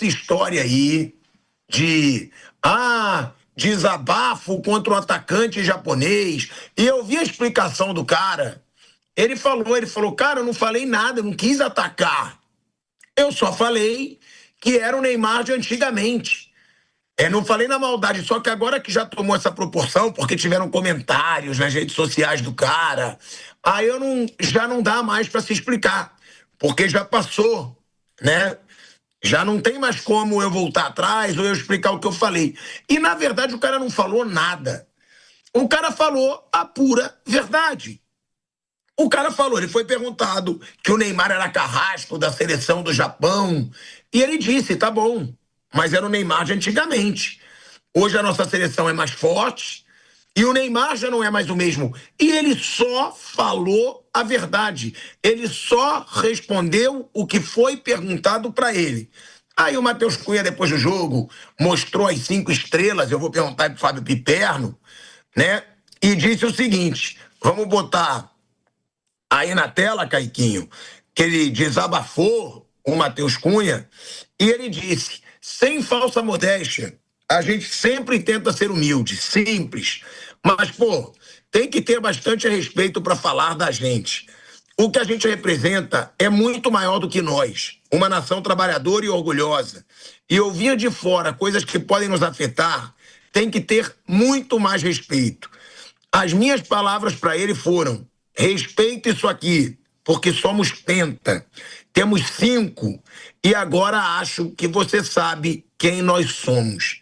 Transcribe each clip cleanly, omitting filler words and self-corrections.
essa história aí de desabafo contra o atacante japonês, e eu vi a explicação do cara. Ele falou, cara, eu não falei nada, eu não quis atacar. Eu só falei que era o Neymar de antigamente. Não falei na maldade, só que agora que já tomou essa proporção, porque tiveram comentários nas redes sociais do cara, aí já não dá mais para se explicar, porque já passou, né? Já não tem mais como eu voltar atrás ou eu explicar o que eu falei. E, na verdade, o cara não falou nada. O cara falou a pura verdade. O cara falou, ele foi perguntado que o Neymar era carrasco da seleção do Japão, e ele disse, tá bom, mas era o Neymar de antigamente. Hoje a nossa seleção é mais forte e o Neymar já não é mais o mesmo. E ele só falou a verdade. Ele só respondeu o que foi perguntado para ele. Aí o Matheus Cunha, depois do jogo, mostrou as 5 estrelas, eu vou perguntar para o Fábio Piperno, né? E disse o seguinte, vamos botar aí na tela, Caiquinho, que ele desabafou o Matheus Cunha, e ele disse, sem falsa modéstia, a gente sempre tenta ser humilde, simples, mas, pô, tem que ter bastante respeito para falar da gente. O que a gente representa é muito maior do que nós, uma nação trabalhadora e orgulhosa. E ouvir de fora coisas que podem nos afetar tem que ter muito mais respeito. As minhas palavras para ele foram, respeita isso aqui, porque somos penta. Temos 5 e agora acho que você sabe quem nós somos.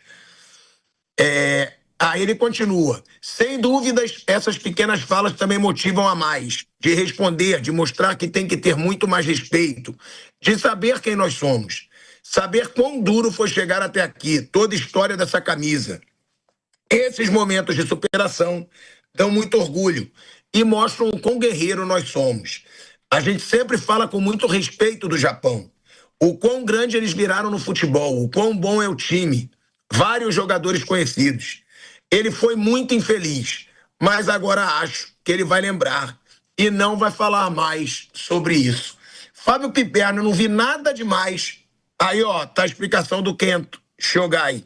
Aí ele continua. Sem dúvidas, essas pequenas falas também motivam a mais. De responder, de mostrar que tem que ter muito mais respeito. De saber quem nós somos. Saber quão duro foi chegar até aqui. Toda a história dessa camisa. Esses momentos de superação dão muito orgulho e mostram o quão guerreiro nós somos. A gente sempre fala com muito respeito do Japão. O quão grande eles viraram no futebol, o quão bom é o time. Vários jogadores conhecidos. Ele foi muito infeliz, mas agora acho que ele vai lembrar e não vai falar mais sobre isso. Fábio Piperno, não vi nada demais. Aí, ó, tá a explicação do Kento Shogai.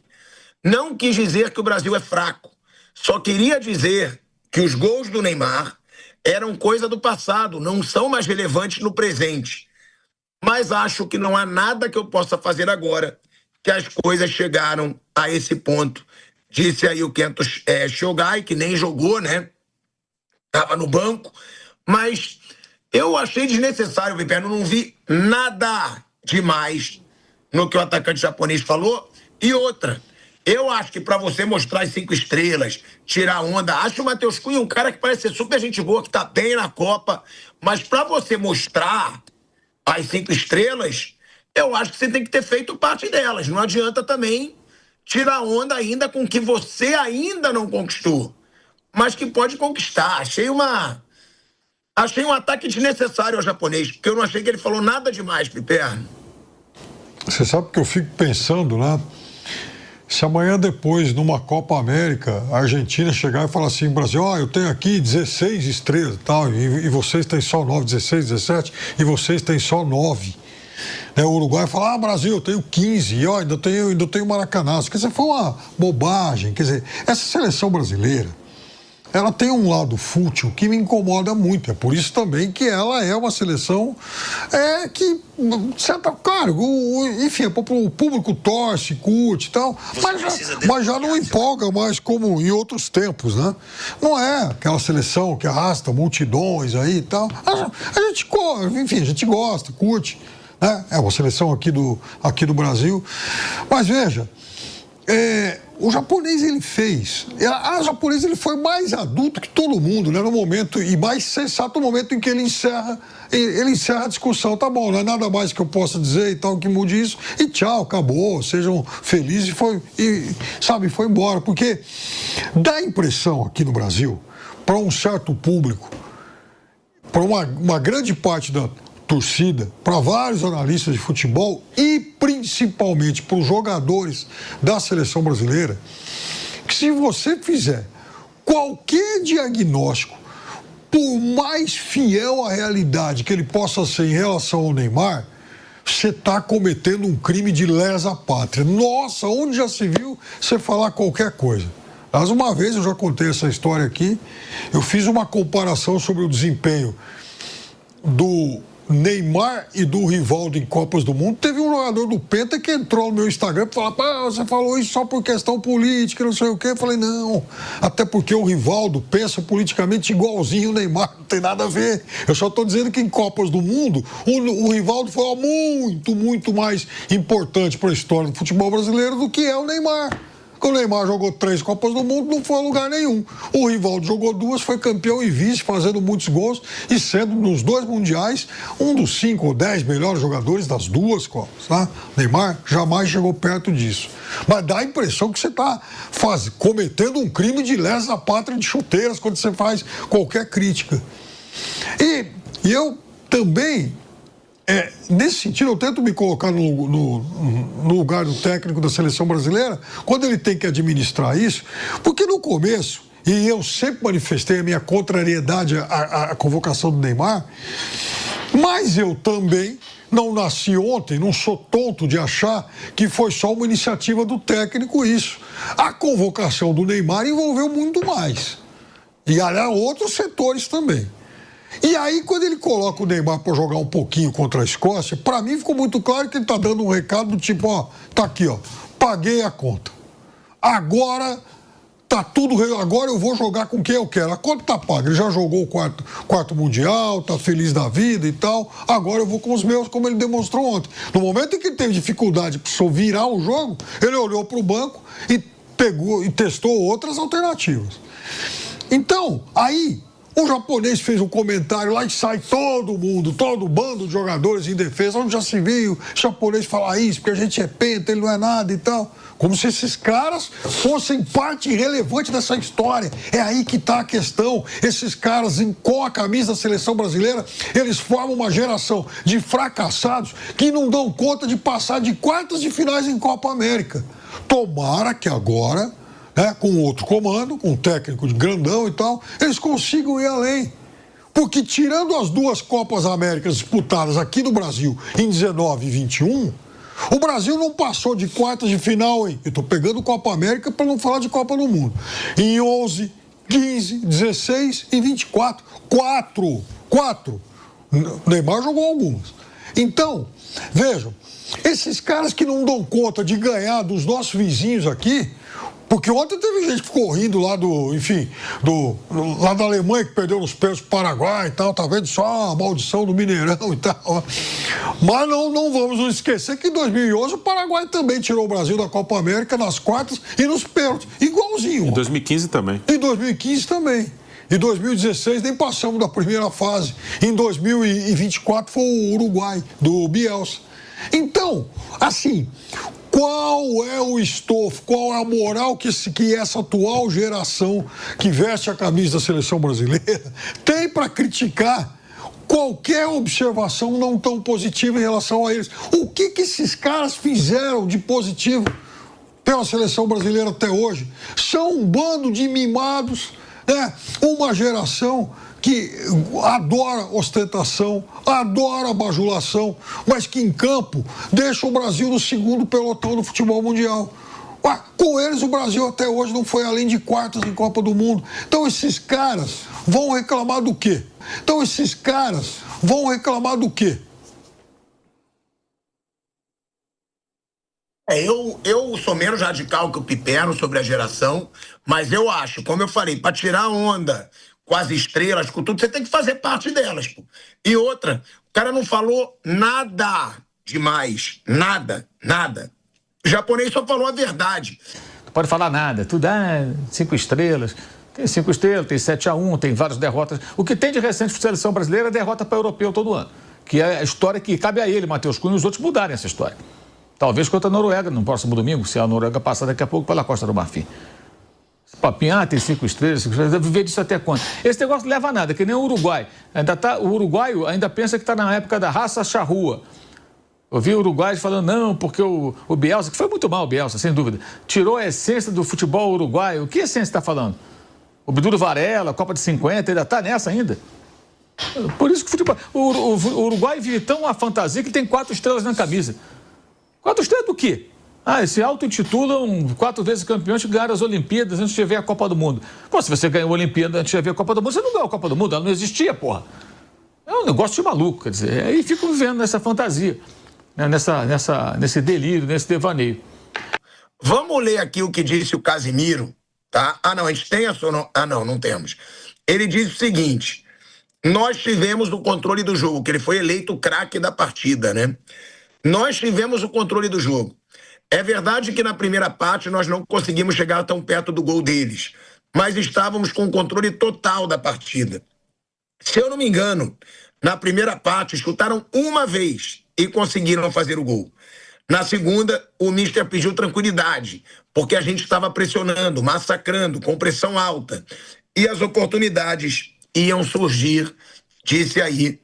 Não quis dizer que o Brasil é fraco. Só queria dizer que os gols do Neymar eram coisa do passado, não são mais relevantes no presente. Mas acho que não há nada que eu possa fazer agora, que as coisas chegaram a esse ponto. Disse aí o Kento Shogai, que nem jogou, né? Estava no banco. Mas eu achei desnecessário, Piperno. Não vi nada demais no que o atacante japonês falou. E outra, eu acho que para você mostrar as 5 estrelas, tirar onda, acho o Matheus Cunha um cara que parece ser super gente boa, que tá bem na Copa, mas para você mostrar as 5 estrelas, eu acho que você tem que ter feito parte delas. Não adianta também tirar onda ainda com o que você ainda não conquistou, mas que pode conquistar. Achei um ataque desnecessário ao japonês, porque eu não achei que ele falou nada demais, Piperno. Você sabe que eu fico pensando, né? Se amanhã depois, numa Copa América, a Argentina chegar e falar assim, Brasil, eu tenho aqui 16 estrelas tal, e vocês têm só 9, 16, 17, e vocês têm só 9. O Uruguai fala, Brasil, eu tenho 15, e ainda tenho Maracanã. Quer dizer, foi uma bobagem. Quer dizer, essa seleção brasileira, ela tem um lado fútil que me incomoda muito. É por isso também que ela é uma seleção que, claro, enfim, o público torce, curte e tal, mas já não empolga mais como em outros tempos, né? Não é aquela seleção que arrasta multidões aí e tal. A gente gosta, curte. É uma seleção aqui do Brasil. Mas veja, o japonês ele foi mais adulto que todo mundo, né, no momento, e mais sensato no momento em que ele encerra a discussão. Tá bom, não é nada mais que eu possa dizer e tal, que mude isso, e tchau, acabou, sejam felizes, foi embora. Porque dá a impressão aqui no Brasil, para um certo público, para uma grande parte da torcida, para vários analistas de futebol e principalmente para os jogadores da seleção brasileira, que se você fizer qualquer diagnóstico, por mais fiel à realidade que ele possa ser em relação ao Neymar, você está cometendo um crime de lesa pátria. Nossa, onde já se viu você falar qualquer coisa? Mas uma vez, eu já contei essa história aqui, eu fiz uma comparação sobre o desempenho do Neymar e do Rivaldo em Copas do Mundo. Teve um jogador do Penta que entrou no meu Instagram e falou: pá, você falou isso só por questão política, não sei o quê. Eu falei: não, até porque o Rivaldo pensa politicamente igualzinho o Neymar, não tem nada a ver. Eu só estou dizendo que em Copas do Mundo o Rivaldo foi muito mais importante para a história do futebol brasileiro do que é o Neymar. O Neymar jogou 3 Copas do Mundo, não foi a lugar nenhum. O Rivaldo jogou 2, foi campeão e vice, fazendo muitos gols e sendo, nos 2 mundiais, um dos 5 ou 10 melhores jogadores das 2 Copas. Tá? Neymar jamais chegou perto disso. Mas dá a impressão que você está cometendo um crime de lesa pátria de chuteiras quando você faz qualquer crítica. E eu também... nesse sentido, eu tento me colocar no lugar do técnico da seleção brasileira, quando ele tem que administrar isso, porque no começo, e eu sempre manifestei a minha contrariedade à convocação do Neymar, mas eu também não nasci ontem, não sou tonto de achar que foi só uma iniciativa do técnico isso. A convocação do Neymar envolveu muito mais. E, aliás, outros setores também. E aí, quando ele coloca o Neymar para jogar um pouquinho contra a Escócia, para mim ficou muito claro que ele está dando um recado do tipo, ó, tá aqui, ó, paguei a conta. Agora tá tudo, agora eu vou jogar com quem eu quero. A conta tá paga, ele já jogou o quarto mundial, tá feliz da vida e tal, agora eu vou com os meus, como ele demonstrou ontem. No momento em que ele teve dificuldade para virar o jogo, ele olhou para o banco e pegou e testou outras alternativas. Então, aí... o japonês fez um comentário lá e sai todo bando de jogadores em defesa. Onde já se viu o japonês falar isso, porque a gente é penta, ele não é nada e tal. Como se esses caras fossem parte relevante dessa história. É aí que está a questão. Esses caras, com a camisa da seleção brasileira, eles formam uma geração de fracassados que não dão conta de passar de quartas de finais em Copa América. Tomara que agora... com outro comando, com um técnico de grandão e tal, eles consigam ir além. Porque tirando as 2 Copas Américas disputadas aqui no Brasil em 19 e 21, o Brasil não passou de quartas de final, hein? Eu estou pegando Copa América para não falar de Copa do Mundo. Em 11, 15, 16 e 24. 4. O Neymar jogou algumas. Então, vejam, esses caras que não dão conta de ganhar dos nossos vizinhos aqui... Porque ontem teve gente que ficou rindo lá lá da Alemanha, que perdeu nos pênaltis pro Paraguai e tal, tá vendo só a maldição do Mineirão e tal. Mas não vamos nos esquecer que em 2011 o Paraguai também tirou o Brasil da Copa América nas quartas e nos pênaltis, igualzinho. Em 2015 também. Em 2015 também. Em 2016 nem passamos da primeira fase. Em 2024 foi o Uruguai, do Bielsa. Então, assim... qual é o estofo, qual é a moral que essa atual geração que veste a camisa da seleção brasileira tem para criticar qualquer observação não tão positiva em relação a eles? O que esses caras fizeram de positivo pela seleção brasileira até hoje? São um bando de mimados, né? Uma geração que adora ostentação, adora bajulação, mas que em campo deixa o Brasil no 2º pelotão do futebol mundial. Com eles o Brasil até hoje não foi além de quartas em Copa do Mundo. Então esses caras vão reclamar do quê? Eu sou menos radical que o Piperno sobre a geração, mas eu acho, como eu falei, para tirar onda com as estrelas, com tudo, você tem que fazer parte delas, pô. E outra, o cara não falou nada demais, nada. O japonês só falou a verdade. Não pode falar nada, tudo 5 estrelas. Tem 5 estrelas, tem 7-1, tem várias derrotas. O que tem de recente para a seleção brasileira é derrota para o europeu todo ano. Que é a história que cabe a ele, Matheus Cunha, e os outros mudarem essa história. Talvez contra a Noruega no próximo domingo, se a Noruega passar daqui a pouco pela Costa do Marfim. Papinha, tem 5 estrelas, viver disso até quando? Esse negócio não leva a nada, que nem o Uruguai. O uruguaio ainda pensa que está na época da raça charrua. Eu vi o uruguaios falando, não, porque o Bielsa, que foi muito mal o Bielsa, sem dúvida, tirou a essência do futebol uruguaio. O que essência está falando? O Abdul Varela, Copa de 50, ainda está nessa ainda? Por isso que o Uruguai vive tão a fantasia que tem 4 estrelas na camisa. 4 estrelas do quê? Se auto-intitulam 4 vezes campeões que ganharam as Olimpíadas antes de ver a Copa do Mundo. Pô, se você ganhou a Olimpíada antes de ver a Copa do Mundo, você não ganhou a Copa do Mundo, ela não existia, porra. É um negócio de maluco, quer dizer. Aí ficam vivendo nessa fantasia, né? Nesse delírio, nesse devaneio. Vamos ler aqui o que disse o Casimiro, tá? A gente tem a sua... não temos. Ele diz o seguinte: nós tivemos o controle do jogo, que ele foi eleito o craque da partida, né? Nós tivemos o controle do jogo. É verdade que na primeira parte nós não conseguimos chegar tão perto do gol deles, mas estávamos com o controle total da partida. Se eu não me engano, na primeira parte chutaram uma vez e conseguiram fazer o gol. Na segunda, o mister pediu tranquilidade, porque a gente estava pressionando, massacrando, com pressão alta. E as oportunidades iam surgir, disse aí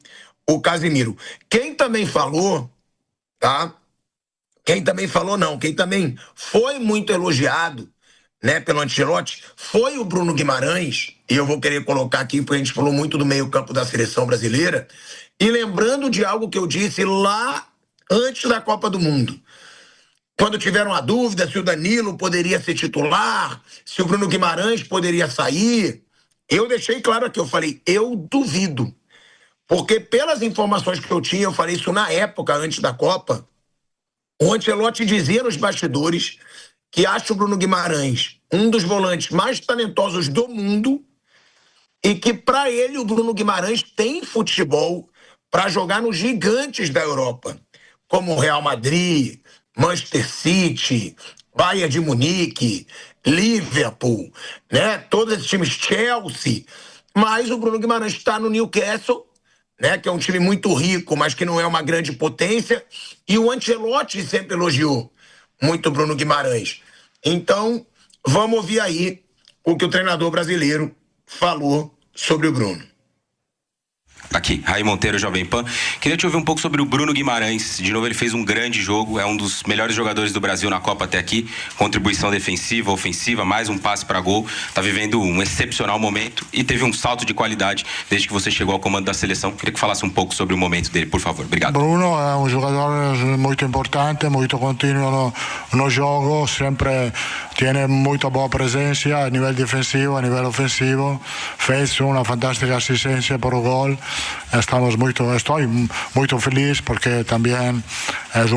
o Casimiro. Quem também falou, tá? Quem também foi muito elogiado, né, pelo Ancelotti, foi o Bruno Guimarães, e eu vou querer colocar aqui, porque a gente falou muito do meio-campo da seleção brasileira, e lembrando de algo que eu disse lá antes da Copa do Mundo. Quando tiveram a dúvida se o Danilo poderia ser titular, se o Bruno Guimarães poderia sair, eu deixei claro aqui, eu falei, eu duvido. Porque pelas informações que eu tinha, eu falei isso na época, antes da Copa, o Ancelotti dizia nos bastidores que acha o Bruno Guimarães um dos volantes mais talentosos do mundo e que, para ele, o Bruno Guimarães tem futebol para jogar nos gigantes da Europa, como Real Madrid, Manchester City, Bayern de Munique, Liverpool, né? Todos esses times, Chelsea. Mas o Bruno Guimarães está no Newcastle, né, que é um time muito rico, mas que não é uma grande potência, e o Ancelotti sempre elogiou muito o Bruno Guimarães. Então, vamos ouvir aí o que o treinador brasileiro falou sobre o Bruno. Aqui, Raí Monteiro, Jovem Pan. Queria te ouvir um pouco sobre o Bruno Guimarães. De novo, ele fez um grande jogo, é um dos melhores jogadores do Brasil na Copa até aqui. Contribuição defensiva, ofensiva, mais um passe para gol. Tá vivendo um excepcional momento e teve um salto de qualidade desde que você chegou ao comando da seleção. Queria que falasse um pouco sobre o momento dele, por favor. Obrigado. Bruno é um jogador muito importante, muito contínuo no jogo, sempre tem muita boa presença a nível defensivo, a nível ofensivo. Fez uma fantástica assistência para o gol. Estoy muy feliz porque también es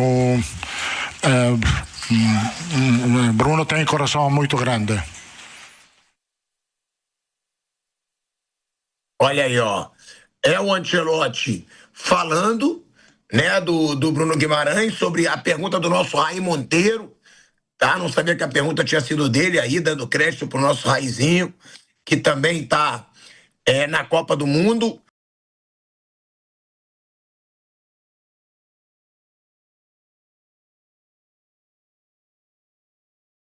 Bruno tem coração muito grande. Olha aí, ó. É o Ancelotti falando, né, do Bruno Guimarães, sobre a pergunta do nosso Raí Monteiro, tá? Não sabia que a pergunta tinha sido dele aí, dando crédito pro nosso Raizinho, que também tá na Copa do Mundo.